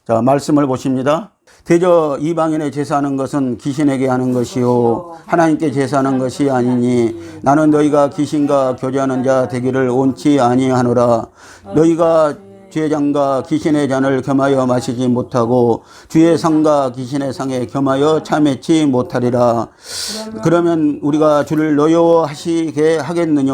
자, 말씀을 보십니다. 대저 이방인의 제사하는 것은 귀신에게 하는 것이요 하나님께 제사하는 것이 아니니 나는 너희가 귀신과 교제하는 자 되기를 원치 아니하노라. 너희가 주의 잔과 귀신의 잔을 겸하여 마시지 못하고 주의 상과 귀신의 상에 겸하여 참회치 못하리라. 그러면 우리가 주를 노여워하시게 하겠느냐?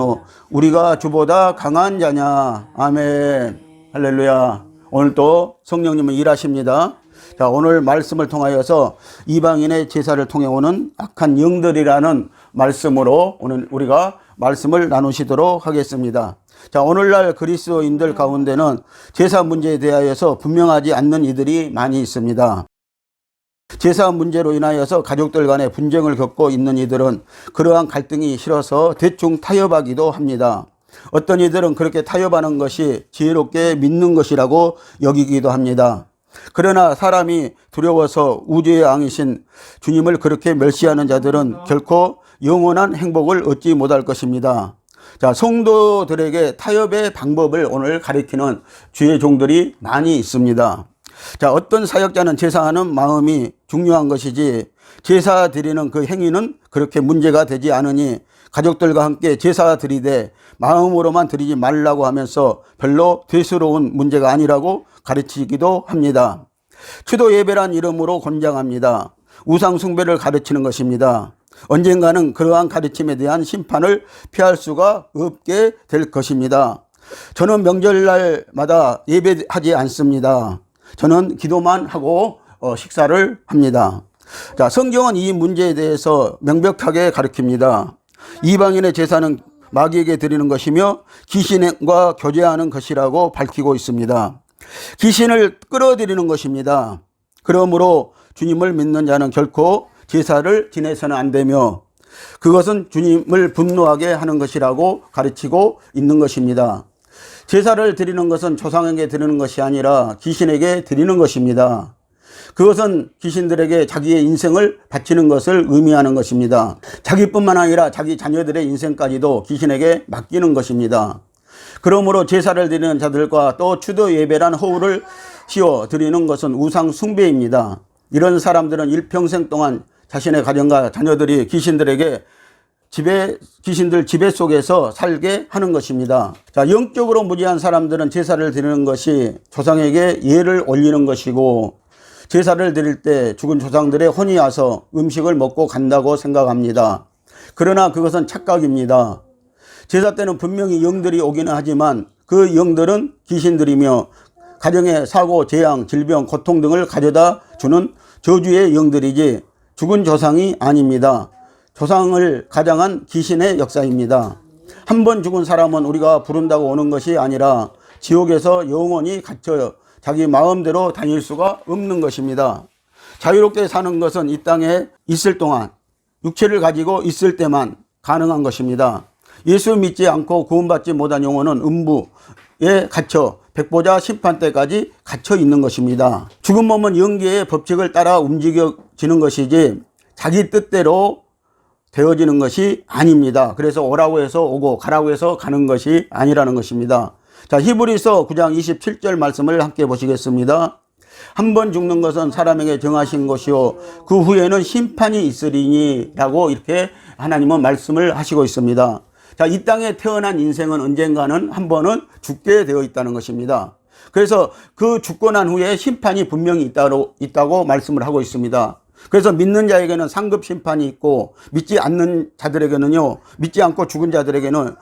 우리가 주보다 강한 자냐? 아멘. 할렐루야. 오늘 또 성령님은 일하십니다. 자, 오늘 말씀을 통하여서 이방인의 제사를 통해 오는 악한 영들이라는 말씀으로 오늘 우리가 말씀을 나누시도록 하겠습니다. 자, 오늘날 그리스도인들 가운데는 제사 문제에 대하여서 분명하지 않는 이들이 많이 있습니다. 제사 문제로 인하여서 가족들 간의 분쟁을 겪고 있는 이들은 그러한 갈등이 싫어서 대충 타협하기도 합니다. 어떤 이들은 그렇게 타협하는 것이 지혜롭게 믿는 것이라고 여기기도 합니다. 그러나 사람이 두려워서 우주의 왕이신 주님을 그렇게 멸시하는 자들은 결코 영원한 행복을 얻지 못할 것입니다. 자, 성도들에게 타협의 방법을 오늘 가리키는 주의 종들이 많이 있습니다. 자, 어떤 사역자는 제사하는 마음이 중요한 것이지 제사 드리는 그 행위는 그렇게 문제가 되지 않으니 가족들과 함께 제사 드리되 마음으로만 드리지 말라고 하면서 별로 대수로운 문제가 아니라고 가르치기도 합니다. 추도 예배란 이름으로 권장합니다. 우상 숭배를 가르치는 것입니다. 언젠가는 그러한 가르침에 대한 심판을 피할 수가 없게 될 것입니다. 저는 명절날마다 예배하지 않습니다. 저는 기도만 하고 식사를 합니다. 자, 성경은 이 문제에 대해서 명백하게 가르칩니다. 이방인의 제사는 마귀에게 드리는 것이며 귀신과 교제하는 것이라고 밝히고 있습니다. 귀신을 끌어들이는 것입니다. 그러므로 주님을 믿는 자는 결코 제사를 지내서는 안 되며 그것은 주님을 분노하게 하는 것이라고 가르치고 있는 것입니다. 제사를 드리는 것은 조상에게 드리는 것이 아니라 귀신에게 드리는 것입니다. 그것은 귀신들에게 자기의 인생을 바치는 것을 의미하는 것입니다. 자기뿐만 아니라 자기 자녀들의 인생까지도 귀신에게 맡기는 것입니다. 그러므로 제사를 드리는 자들과 또 추도 예배란 허울을 씌워 드리는 것은 우상 숭배입니다. 이런 사람들은 일평생 동안 자신의 가정과 자녀들이 귀신들에게 귀신들 지배 속에서 살게 하는 것입니다. 자, 영적으로 무지한 사람들은 제사를 드리는 것이 조상에게 예를 올리는 것이고 제사를 드릴 때 죽은 조상들의 혼이 와서 음식을 먹고 간다고 생각합니다. 그러나 그것은 착각입니다. 제사 때는 분명히 영들이 오기는 하지만 그 영들은 귀신들이며 가정에 사고, 재앙, 질병, 고통 등을 가져다 주는 저주의 영들이지 죽은 조상이 아닙니다. 조상을 가장한 귀신의 역사입니다. 한 번 죽은 사람은 우리가 부른다고 오는 것이 아니라 지옥에서 영원히 갇혀 자기 마음대로 다닐 수가 없는 것입니다. 자유롭게 사는 것은 이 땅에 있을 동안 육체를 가지고 있을 때만 가능한 것입니다. 예수 믿지 않고 구원받지 못한 영혼은 음부에 갇혀 백보자 심판 때까지 갇혀 있는 것입니다. 죽은 몸은 영계의 법칙을 따라 움직여지는 것이지 자기 뜻대로 되어지는 것이 아닙니다. 그래서 오라고 해서 오고 가라고 해서 가는 것이 아니라는 것입니다. 자, 히브리서 9장 27절 말씀을 함께 보시겠습니다. 한 번 죽는 것은 사람에게 정하신 것이요 그 후에는 심판이 있으리니 라고 이렇게 하나님은 말씀을 하시고 있습니다. 자, 이 땅에 태어난 인생은 언젠가는 한 번은 죽게 되어 있다는 것입니다. 그래서 그 죽고 난 후에 심판이 분명히 있다고 말씀을 하고 있습니다. 그래서 믿는 자에게는 상급 심판이 있고 믿지 않는 자들에게는요, 믿지 않고 죽은 자들에게는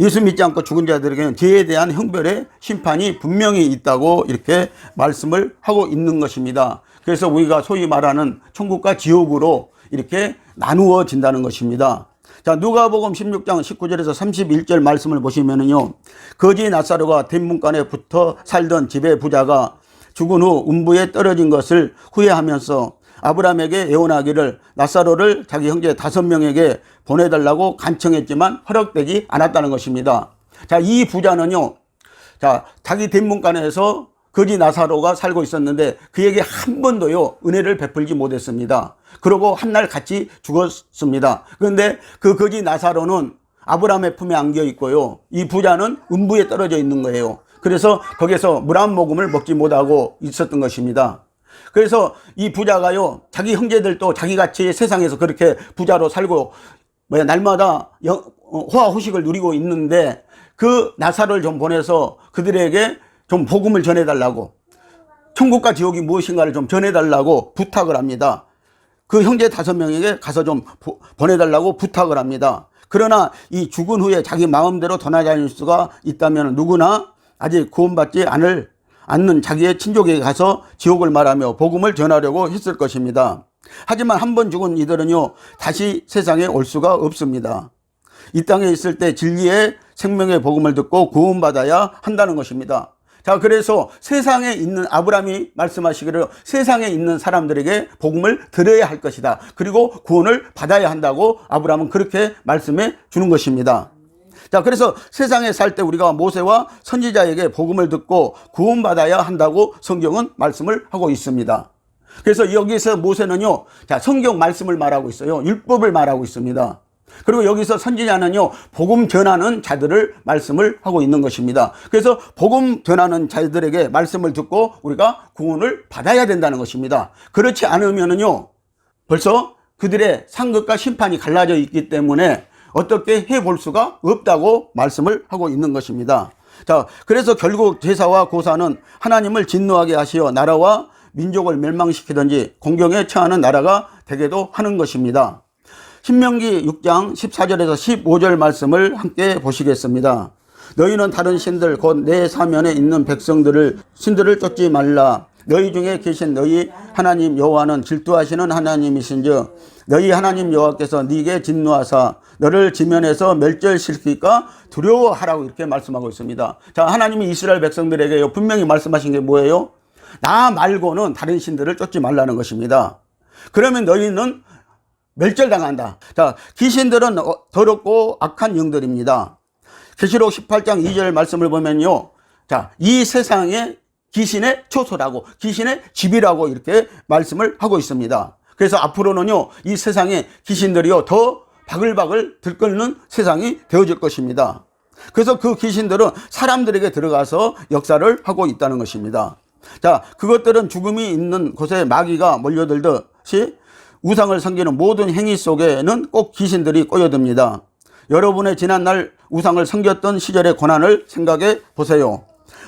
예수 믿지 않고 죽은 자들에게는 죄에 대한 형벌의 심판이 분명히 있다고 이렇게 말씀을 하고 있는 것입니다. 그래서 우리가 소위 말하는 천국과 지옥으로 이렇게 나누어진다는 것입니다. 자, 누가복음 16장 19절에서 31절 말씀을 보시면은요, 거지 나사로가 대문간에 붙어 살던 집의 부자가 죽은 후 음부에 떨어진 것을 후회하면서 아브라함에게 예언하기를 나사로를 자기 형제 5명에게 보내달라고 간청했지만 허락되지 않았다는 것입니다. 자, 이 부자는요, 자, 자기 대문간에서 거지 나사로가 살고 있었는데 그에게 한 번도요 은혜를 베풀지 못했습니다. 그러고 한 날 같이 죽었습니다. 그런데 그 거지 나사로는 아브라함의 품에 안겨 있고요, 이 부자는 음부에 떨어져 있는 거예요. 그래서 거기서 물 한 모금을 먹지 못하고 있었던 것입니다. 그래서 이 부자가요, 자기 형제들도 자기같이 세상에서 그렇게 부자로 살고 날마다 호화호식을 누리고 있는데 그 나사로를 좀 보내서 그들에게 좀 복음을 전해달라고, 천국과 지옥이 무엇인가를 좀 전해달라고 부탁을 합니다. 그 형제 5명에게 가서 좀 보내달라고 부탁을 합니다. 그러나 이 죽은 후에 자기 마음대로 돌아다닐 수가 있다면 누구나 아직 구원받지 않는 자기의 친족에게 가서 지옥을 말하며 복음을 전하려고 했을 것입니다. 하지만 한 번 죽은 이들은요, 다시 세상에 올 수가 없습니다. 이 땅에 있을 때 진리의 생명의 복음을 듣고 구원받아야 한다는 것입니다. 자, 그래서 세상에 있는, 아브라함이 말씀하시기를 세상에 있는 사람들에게 복음을 들어야 할 것이다. 그리고 구원을 받아야 한다고 아브라함은 그렇게 말씀해 주는 것입니다. 자, 그래서 세상에 살 때 우리가 모세와 선지자에게 복음을 듣고 구원받아야 한다고 성경은 말씀을 하고 있습니다. 그래서 여기서 모세는요, 자, 성경 말씀을 말하고 있어요. 율법을 말하고 있습니다. 그리고 여기서 선지자는요, 복음 전하는 자들을 말씀을 하고 있는 것입니다. 그래서 복음 전하는 자들에게 말씀을 듣고 우리가 구원을 받아야 된다는 것입니다. 그렇지 않으면은요, 벌써 그들의 상급과 심판이 갈라져 있기 때문에 어떻게 해볼 수가 없다고 말씀을 하고 있는 것입니다. 자, 그래서 결국 제사와 고사는 하나님을 진노하게 하시어 나라와 민족을 멸망시키든지 공경에 처하는 나라가 되게도 하는 것입니다. 신명기 6장 14절에서 15절 말씀을 함께 보시겠습니다. 너희는 다른 신들 곧 내 사면에 있는 신들을 쫓지 말라. 너희 중에 계신 너희 하나님 여호와는 질투하시는 하나님이신즉 너희 하나님 여호와께서 네게 진노하사 너를 지면에서 멸절시킬까 두려워하라고 이렇게 말씀하고 있습니다. 자, 하나님이 이스라엘 백성들에게 분명히 말씀하신 게 뭐예요? 나 말고는 다른 신들을 쫓지 말라는 것입니다. 그러면 너희는 멸절당한다. 자, 귀신들은 더럽고 악한 영들입니다. 계시록 18장 2절 말씀을 보면요, 자, 이 세상에 귀신의 초소라고, 귀신의 집이라고 이렇게 말씀을 하고 있습니다. 그래서 앞으로는요, 이 세상에 귀신들이요, 더 바글바글 들끓는 세상이 되어질 것입니다. 그래서 그 귀신들은 사람들에게 들어가서 역사를 하고 있다는 것입니다. 자, 그것들은 죽음이 있는 곳에 마귀가 몰려들듯이 우상을 섬기는 모든 행위 속에는 꼭 귀신들이 꼬여듭니다. 여러분의 지난날 우상을 섬겼던 시절의 고난을 생각해 보세요.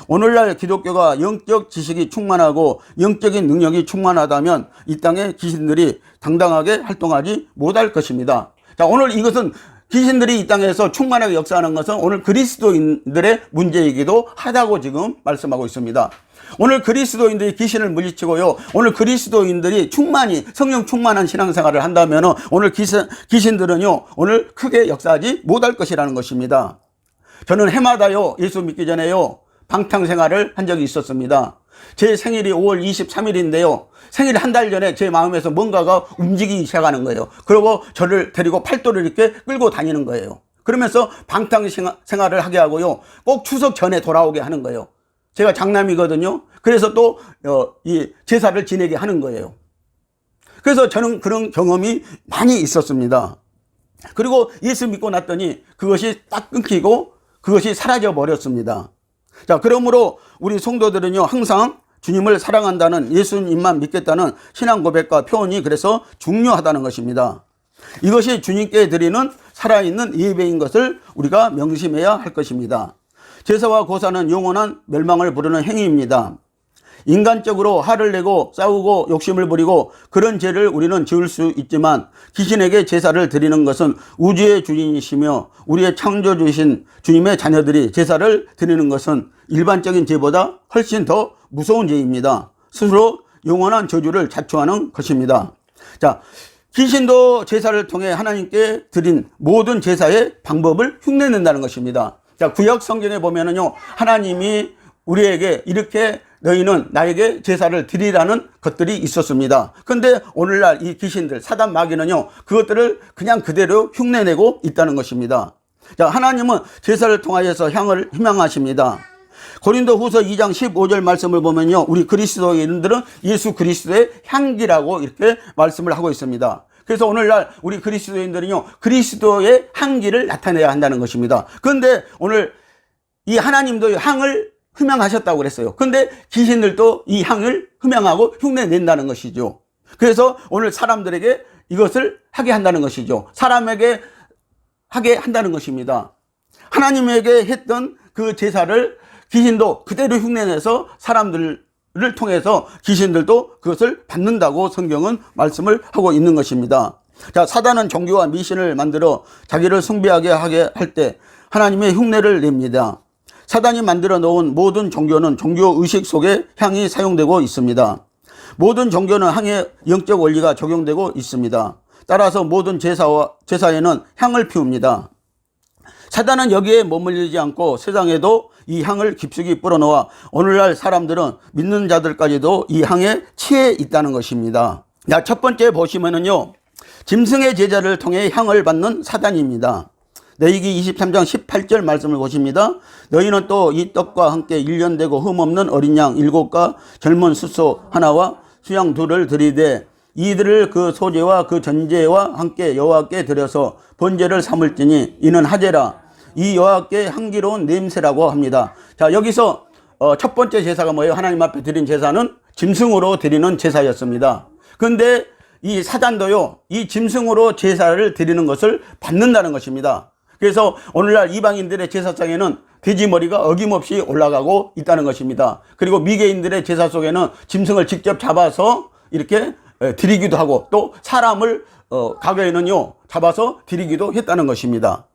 오늘날 기독교가 영적 지식이 충만하고 영적인 능력이 충만하다면 이 땅에 귀신들이 당당하게 활동하지 못할 것입니다. 자, 오늘 이것은 귀신들이 이 땅에서 충만하게 역사하는 것은 오늘 그리스도인들의 문제이기도 하다고 지금 말씀하고 있습니다. 오늘 그리스도인들이 귀신을 물리치고요, 오늘 그리스도인들이 성령 충만한 신앙생활을 한다면 오늘 귀신들은요, 오늘 크게 역사하지 못할 것이라는 것입니다. 저는 해마다요, 예수 믿기 전에요, 방탕생활을 한 적이 있었습니다. 제 생일이 5월 23일인데요. 생일 한 달 전에 제 마음에서 뭔가가 움직이기 시작하는 거예요. 그리고 저를 데리고 팔도를 이렇게 끌고 다니는 거예요. 그러면서 방탕생활을 하게 하고요, 꼭 추석 전에 돌아오게 하는 거예요. 제가 장남이거든요. 그래서 또 이 제사를 지내게 하는 거예요. 그래서 저는 그런 경험이 많이 있었습니다. 그리고 예수 믿고 났더니 그것이 딱 끊기고 그것이 사라져 버렸습니다. 자, 그러므로 우리 성도들은요, 항상 주님을 사랑한다는, 예수님만 믿겠다는 신앙 고백과 표현이 그래서 중요하다는 것입니다. 이것이 주님께 드리는 살아있는 예배인 것을 우리가 명심해야 할 것입니다. 제사와 고사는 영원한 멸망을 부르는 행위입니다. 인간적으로 화를 내고 싸우고 욕심을 부리고 그런 죄를 우리는 지을 수 있지만 귀신에게 제사를 드리는 것은 우주의 주인이시며 우리의 창조주이신 주님의 자녀들이 제사를 드리는 것은 일반적인 죄보다 훨씬 더 무서운 죄입니다. 스스로 영원한 저주를 자초하는 것입니다. 자, 귀신도 제사를 통해 하나님께 드린 모든 제사의 방법을 흉내낸다는 것입니다. 자, 구약 성경에 보면은요, 하나님이 우리에게 이렇게 너희는 나에게 제사를 드리라는 것들이 있었습니다. 근데 오늘날 이 귀신들, 사단 마귀는요, 그것들을 그냥 그대로 흉내내고 있다는 것입니다. 자, 하나님은 제사를 통하여서 향을 희망하십니다. 고린도후서 2장 15절 말씀을 보면요, 우리 그리스도인들은 예수 그리스도의 향기라고 이렇게 말씀을 하고 있습니다. 그래서 오늘날 우리 그리스도인들은요, 그리스도의 향기를 나타내야 한다는 것입니다. 그런데 오늘 이 하나님도 향을 흠양하셨다고 그랬어요. 그런데 귀신들도 이 향을 흠양하고 흉내낸다는 것이죠. 그래서 오늘 사람들에게 이것을 하게 한다는 것이죠. 사람에게 하게 한다는 것입니다. 하나님에게 했던 그 제사를 귀신도 그대로 흉내내서 사람들을 통해서 귀신들도 그것을 받는다고 성경은 말씀을 하고 있는 것입니다. 자, 사단은 종교와 미신을 만들어 자기를 숭배하게 하게 할 때 하나님의 흉내를 냅니다. 사단이 만들어 놓은 모든 종교는 종교 의식 속에 향이 사용되고 있습니다. 모든 종교는 향의 영적 원리가 적용되고 있습니다. 따라서 모든 제사에는 향을 피웁니다. 사단은 여기에 머물리지 않고 세상에도 이 향을 깊숙이 뿌려놓아 오늘날 사람들은 믿는 자들까지도 이 향에 취해 있다는 것입니다. 자, 첫 번째 보시면은요, 짐승의 제자를 통해 향을 받는 사단입니다. 레위기 23장 18절 말씀을 보십니다. 너희는 또 이 떡과 함께 1년 되고 흠없는 어린 양 7과 젊은 숫소 하나와 수양 2를 드리되 이들을 그 소제와 그 전제와 함께 여호와께 드려서 번제를 삼을지니 이는 하제라. 이 여호와께 향기로운 냄새라고 합니다. 자, 여기서 첫 번째 제사가 뭐예요? 하나님 앞에 드린 제사는 짐승으로 드리는 제사였습니다. 그런데 이 사단도요, 이 짐승으로 제사를 드리는 것을 받는다는 것입니다. 그래서 오늘날 이방인들의 제사상에는 돼지 머리가 어김없이 올라가고 있다는 것입니다. 그리고 미개인들의 제사 속에는 짐승을 직접 잡아서 이렇게 드리기도 하고 또 사람을 과거에는요 잡아서 드리기도 했다는 것입니다.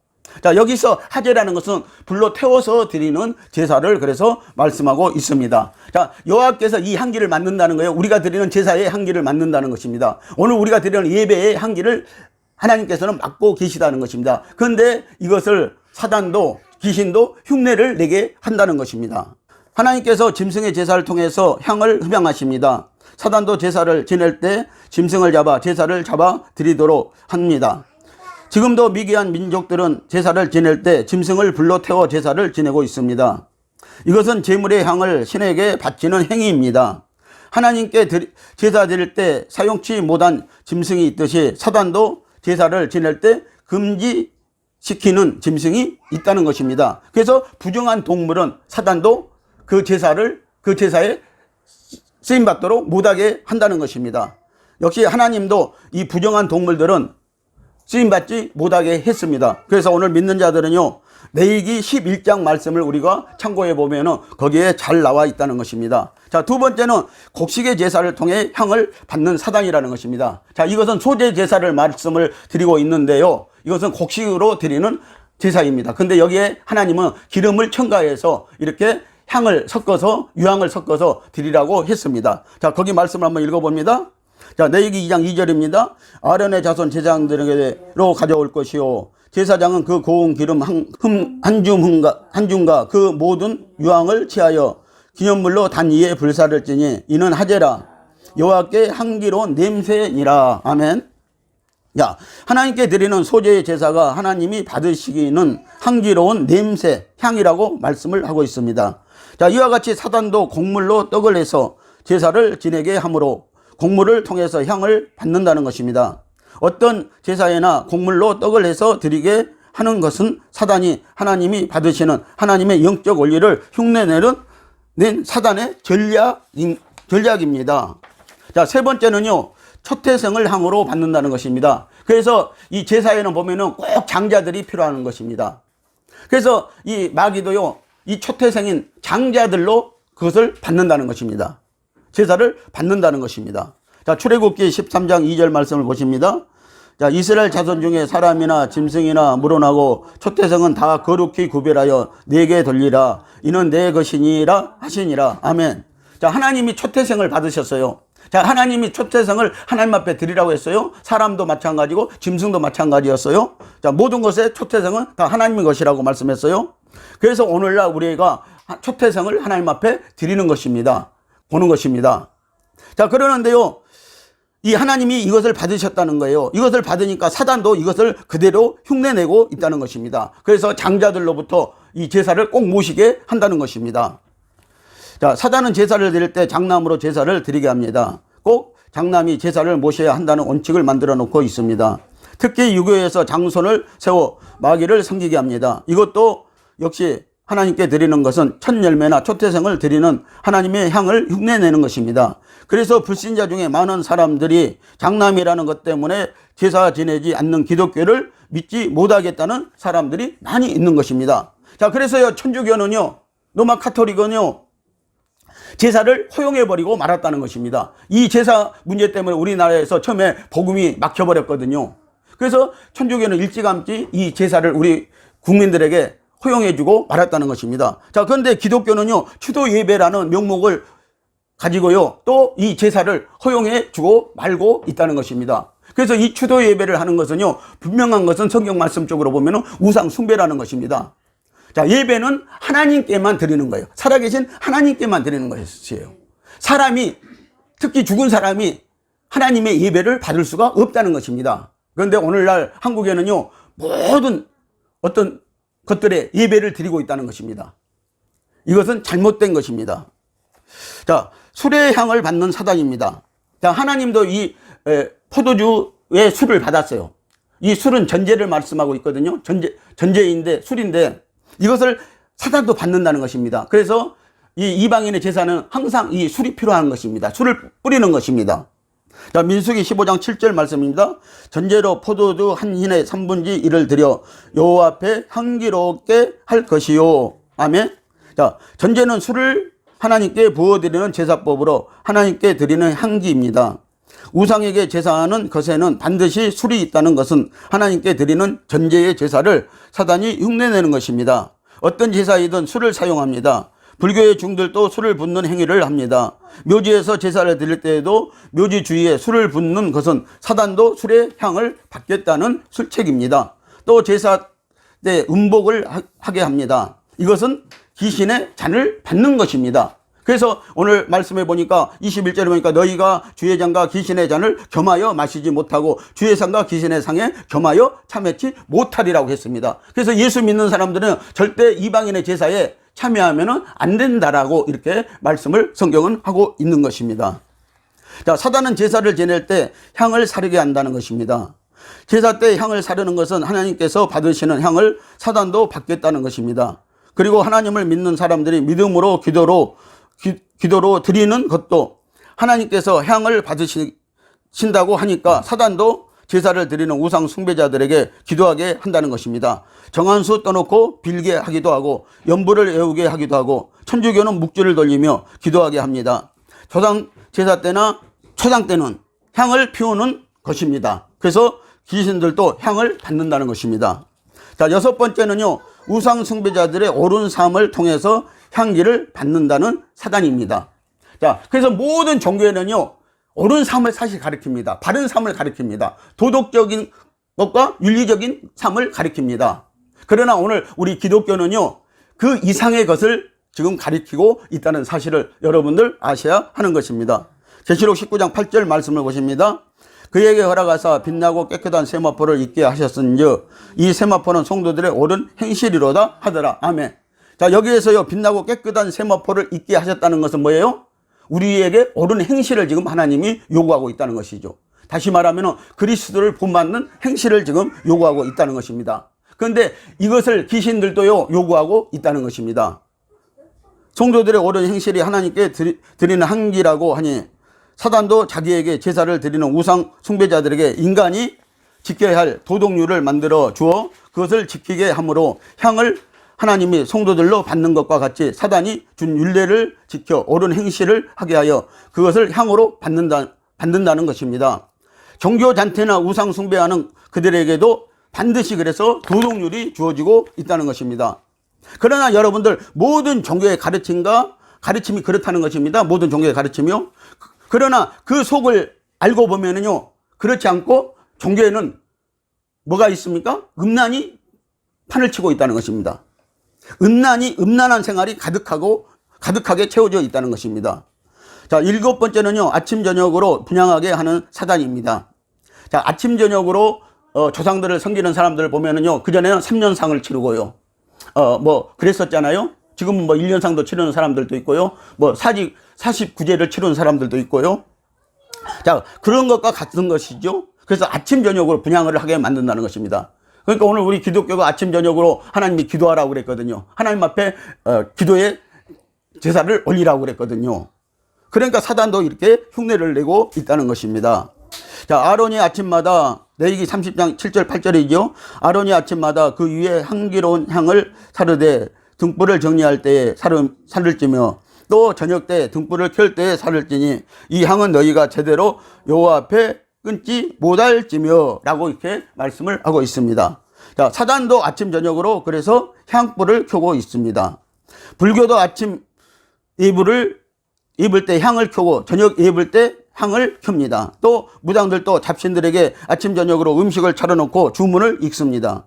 자, 여기서 하제라는 것은 불로 태워서 드리는 제사를 그래서 말씀하고 있습니다. 자, 여호와께서 이 향기를 맡는다는 거예요. 우리가 드리는 제사의 향기를 맡는다는 것입니다. 오늘 우리가 드리는 예배의 향기를 하나님께서는 맡고 계시다는 것입니다. 그런데 이것을 사단도 귀신도 흉내를 내게 한다는 것입니다. 하나님께서 짐승의 제사를 통해서 향을 흡양하십니다. 사단도 제사를 지낼 때 짐승을 잡아 제사를 잡아 드리도록 합니다. 지금도 미개한 민족들은 제사를 지낼 때 짐승을 불로 태워 제사를 지내고 있습니다. 이것은 제물의 향을 신에게 바치는 행위입니다. 하나님께 제사 드릴 때 사용치 못한 짐승이 있듯이 사단도 제사를 지낼 때 금지시키는 짐승이 있다는 것입니다. 그래서 부정한 동물은 사단도 그 제사에 쓰임받도록 못하게 한다는 것입니다. 역시 하나님도 이 부정한 동물들은 쓰임받지 못하게 했습니다. 그래서 오늘 믿는 자들은요, 레위기 11장 말씀을 우리가 참고해 보면은 거기에 잘 나와 있다는 것입니다. 자, 두 번째는 곡식의 제사를 통해 향을 받는 사단이라는 것입니다. 자, 이것은 소제 제사를 말씀을 드리고 있는데요, 이것은 곡식으로 드리는 제사입니다. 근데 여기에 하나님은 기름을 첨가해서 이렇게 향을 섞어서 유향을 섞어서 드리라고 했습니다. 자, 거기 말씀을 한번 읽어봅니다. 자, 레위기 2장 2절입니다. 아론의 자손 제사장들에게로 가져올 것이요, 제사장은 그 고운 기름 한 줌과 그 모든 유향을 취하여 기념물로 단 위에 불사를 찌니 이는 하제라. 여호와께 향기로운 냄새니라. 아멘. 야, 하나님께 드리는 소제의 제사가 하나님이 받으시기는 향기로운 냄새, 향이라고 말씀을 하고 있습니다. 자, 이와 같이 사단도 곡물로 떡을 해서 제사를 지내게 하므로 곡물을 통해서 향을 받는다는 것입니다. 어떤 제사에나 곡물로 떡을 해서 드리게 하는 것은 사단이 하나님이 받으시는 하나님의 영적 원리를 흉내내는 사단의 전략입니다. 자, 세 번째는요, 초태생을 향으로 받는다는 것입니다. 그래서 이 제사에는 보면은 꼭 장자들이 필요한 것입니다. 그래서 이 마귀도요, 이 초태생인 장자들로 그것을 받는다는 것입니다. 제사를 받는다는 것입니다. 자, 출애굽기 13장 2절 말씀을 보십니다. 자, 이스라엘 자손 중에 사람이나 짐승이나 물어나고 초태생은 다 거룩히 구별하여 내게 돌리라. 이는 내 것이니라 하시니라. 아멘. 자, 하나님이 초태생을 받으셨어요. 자, 하나님이 초태생을 하나님 앞에 드리라고 했어요. 사람도 마찬가지고 짐승도 마찬가지였어요. 자, 모든 것의 초태생은 다 하나님의 것이라고 말씀했어요. 그래서 오늘날 우리가 초태생을 하나님 앞에 드리는 것입니다. 보는 것입니다. 자, 그러는데요, 이 하나님이 이것을 받으셨다는 거예요. 이것을 받으니까 사단도 이것을 그대로 흉내내고 있다는 것입니다. 그래서 장자들로부터 이 제사를 꼭 모시게 한다는 것입니다. 자, 사단은 제사를 드릴 때 장남으로 제사를 드리게 합니다. 꼭 장남이 제사를 모셔야 한다는 원칙을 만들어 놓고 있습니다. 특히 유교에서 장손을 세워 마귀를 섬기게 합니다. 이것도 역시 하나님께 드리는 것은 첫 열매나 초태생을 드리는 하나님의 향을 흉내내는 것입니다. 그래서 불신자 중에 많은 사람들이 장남이라는 것 때문에 제사 지내지 않는 기독교를 믿지 못하겠다는 사람들이 많이 있는 것입니다. 자, 그래서요, 천주교는요, 로마 카톨릭은요, 제사를 허용해버리고 말았다는 것입니다. 이 제사 문제 때문에 우리나라에서 처음에 복음이 막혀버렸거든요. 그래서 천주교는 일찌감치 이 제사를 우리 국민들에게 허용해주고 말았다는 것입니다. 자, 그런데 기독교는요, 추도 예배라는 명목을 가지고요, 또 이 제사를 허용해주고 말고 있다는 것입니다. 그래서 이 추도 예배를 하는 것은요, 분명한 것은 성경 말씀 쪽으로 보면 우상 숭배라는 것입니다. 자, 예배는 하나님께만 드리는 거예요. 살아계신 하나님께만 드리는 것이에요. 사람이, 특히 죽은 사람이 하나님의 예배를 받을 수가 없다는 것입니다. 그런데 오늘날 한국에는요, 모든 어떤 것들에 예배를 드리고 있다는 것입니다. 이것은 잘못된 것입니다. 자, 술의 향을 받는 사단입니다. 자, 하나님도 이 포도주의 술을 받았어요. 이 술은 전제를 말씀하고 있거든요. 전제인데, 술인데, 이것을 사단도 받는다는 것입니다. 그래서 이 이방인의 제사는 항상 이 술이 필요한 것입니다. 술을 뿌리는 것입니다. 자, 민수기 15장 7절 말씀입니다. 전제로 포도주 한 흰에 3분의 1을 드려 여호와 앞에 향기롭게 할 것이요. 아멘. 자, 전제는 술을 하나님께 부어드리는 제사법으로 하나님께 드리는 향기입니다. 우상에게 제사하는 것에는 반드시 술이 있다는 것은 하나님께 드리는 전제의 제사를 사단이 흉내내는 것입니다. 어떤 제사이든 술을 사용합니다. 불교의 중들도 술을 붓는 행위를 합니다. 묘지에서 제사를 드릴 때에도 묘지 주위에 술을 붓는 것은 사단도 술의 향을 받겠다는 술책입니다. 또 제사 때 음복을 하게 합니다. 이것은 귀신의 잔을 받는 것입니다. 그래서 오늘 말씀해 보니까 21절에 보니까 너희가 주의 잔과 귀신의 잔을 겸하여 마시지 못하고 주의 상과 귀신의 상에 겸하여 참여치 못하리라고 했습니다. 그래서 예수 믿는 사람들은 절대 이방인의 제사에 참여하면 안 된다라고 이렇게 말씀을 성경은 하고 있는 것입니다. 자, 사단은 제사를 지낼 때 향을 사르게 한다는 것입니다. 제사 때 향을 사르는 것은 하나님께서 받으시는 향을 사단도 받겠다는 것입니다. 그리고 하나님을 믿는 사람들이 믿음으로 기도로 드리는 것도 하나님께서 향을 받으신다고 하니까 사단도 제사를 드리는 우상 숭배자들에게 기도하게 한다는 것입니다. 정한수 떠놓고 빌게 하기도 하고 연불을 애우게 하기도 하고 천주교는 묵주를 돌리며 기도하게 합니다. 조상 제사 때나 초상 때는 향을 피우는 것입니다. 그래서 귀신들도 향을 받는다는 것입니다. 자, 6번째는요, 우상 숭배자들의 옳은 삶을 통해서 향기를 받는다는 사단입니다. 자, 그래서 모든 종교에는요, 옳은 삶을 사실 가르칩니다. 바른 삶을 가르칩니다. 도덕적인 것과 윤리적인 삶을 가르칩니다. 그러나 오늘 우리 기독교는요, 그 이상의 것을 지금 가르치고 있다는 사실을 여러분들 아셔야 하는 것입니다. 계시록 19장 8절 말씀을 보십니다. 그에게 허락하사 빛나고 깨끗한 세마포를 입게 하셨은즉 이 세마포는 성도들의 옳은 행실이로다 하더라. 아멘. 자, 여기에서요, 빛나고 깨끗한 세마포를 입게 하셨다는 것은 뭐예요? 우리에게 옳은 행실을 지금 하나님이 요구하고 있다는 것이죠. 다시 말하면 그리스도를 본받는 행실을 지금 요구하고 있다는 것입니다. 그런데 이것을 귀신들도요, 요구하고 있다는 것입니다. 성도들의 옳은 행실이 하나님께 드리는 향기라고 하니 사단도 자기에게 제사를 드리는 우상 숭배자들에게 인간이 지켜야 할 도덕률을 만들어 주어 그것을 지키게 함으로 향을 하나님이 성도들로 받는 것과 같이 사단이 준 율례를 지켜 옳은 행실을 하게 하여 그것을 향으로 받는다는 것입니다. 종교 잔태나 우상 숭배하는 그들에게도 반드시 그래서 도덕률이 주어지고 있다는 것입니다. 그러나 여러분들 모든 종교의 가르침이 그렇다는 것입니다. 모든 종교의 가르침이요. 그러나 그 속을 알고 보면은요, 그렇지 않고 종교에는 뭐가 있습니까? 음란이 판을 치고 있다는 것입니다. 음란한 생활이 가득하게 채워져 있다는 것입니다. 자, 7번째는요, 아침 저녁으로 분향하게 하는 사단입니다. 자, 아침 저녁으로 조상들을 섬기는 사람들을 보면은요, 그전에는 3년상을 치르고요. 뭐 그랬었잖아요. 지금은 뭐 1년상도 치르는 사람들도 있고요. 뭐 49제를 치르는 사람들도 있고요. 자, 그런 것과 같은 것이죠. 그래서 아침 저녁으로 분향을 하게 만든다는 것입니다. 그러니까 오늘 우리 기독교가 아침 저녁으로 하나님이 기도하라고 그랬거든요. 하나님 앞에 기도의 제사를 올리라고 그랬거든요. 그러니까 사단도 이렇게 흉내를 내고 있다는 것입니다. 자, 아론이 아침마다 레위기 30장 7절 8절이죠. 아론이 아침마다 그 위에 향기로운 향을 사르되 등불을 정리할 때에 살을 찌며 또 저녁 때 등불을 켤 때에 살을 찌니 이 향은 너희가 제대로 여호와 앞에 끊지 못할지며 라고 이렇게 말씀을 하고 있습니다. 자, 사단도 아침 저녁으로 그래서 향불을 켜고 있습니다. 불교도 아침 예불을 입을 때 향을 켜고 저녁 예불 때 향을 켭니다. 또 무당들도 잡신들에게 아침 저녁으로 음식을 차려놓고 주문을 읽습니다.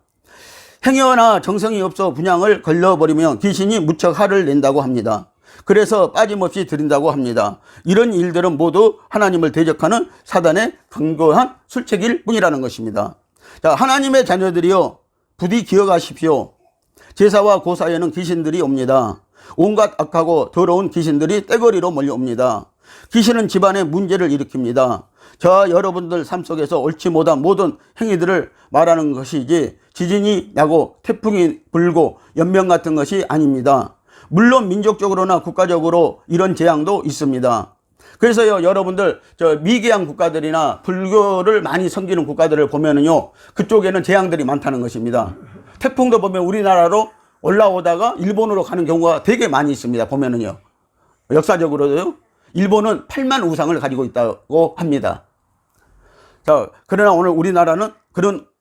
행여나 정성이 없어 분향을 걸러버리면 귀신이 무척 화를 낸다고 합니다. 그래서 빠짐없이 드린다고 합니다. 이런 일들은 모두 하나님을 대적하는 사단의 강고한 술책일 뿐이라는 것입니다. 자, 하나님의 자녀들이여 부디 기억하십시오. 제사와 고사에는 귀신들이 옵니다. 온갖 악하고 더러운 귀신들이 떼거리로 몰려옵니다. 귀신은 집안에 문제를 일으킵니다. 저와 여러분들 삶 속에서 옳지 못한 모든 행위들을 말하는 것이지 지진이 나고 태풍이 불고 연명 같은 것이 아닙니다. 물론 민족적으로나 국가적으로 이런 재앙도 있습니다. 그래서요, 여러분들 저 미개한 국가들이나 불교를 많이 섬기는 국가들을 보면은요, 그쪽에는 재앙들이 많다는 것입니다. 태풍도 보면 우리나라로 올라오다가 일본으로 가는 경우가 되게 많이 있습니다. 보면은요, 역사적으로도요, 일본은 8만 우상을 가지고 있다고 합니다. 자, 그러나 오늘 우리나라는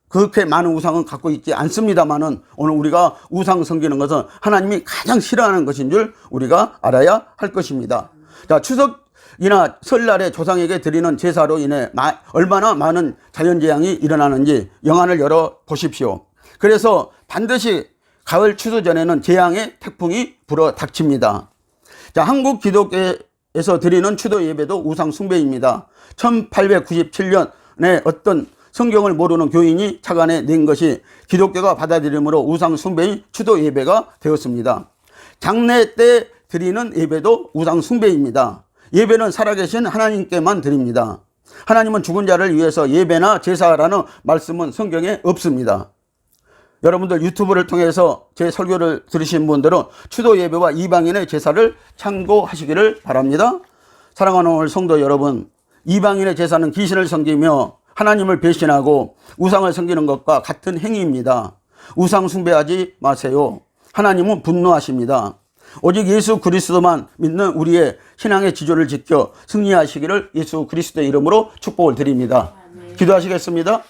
그렇게 많은 우상은 갖고 있지 않습니다만은 오늘 우리가 우상 섬기는 것은 하나님이 가장 싫어하는 것인 줄 우리가 알아야 할 것입니다. 자, 추석이나 설날에 조상에게 드리는 제사로 인해 얼마나 많은 자연재앙이 일어나는지 영안을 열어 보십시오. 그래서 반드시 가을 추수 전에는 재앙의 태풍이 불어 닥칩니다. 자, 한국 기독교에서 드리는 추도 예배도 우상 숭배입니다. 1897년에 어떤 성경을 모르는 교인이 착안해 낸 것이 기독교가 받아들임으로 우상 숭배인 추도 예배가 되었습니다. 장례 때 드리는 예배도 우상 숭배입니다. 예배는 살아계신 하나님께만 드립니다. 하나님은 죽은 자를 위해서 예배나 제사라는 말씀은 성경에 없습니다. 여러분들 유튜브를 통해서 제 설교를 들으신 분들은 추도 예배와 이방인의 제사를 참고하시기를 바랍니다. 사랑하는 오늘 성도 여러분, 이방인의 제사는 귀신을 섬기며 하나님을 배신하고 우상을 섬기는 것과 같은 행위입니다. 우상 숭배하지 마세요. 하나님은 분노하십니다. 오직 예수 그리스도만 믿는 우리의 신앙의 지조를 지켜 승리하시기를 예수 그리스도의 이름으로 축복을 드립니다. 기도하시겠습니다.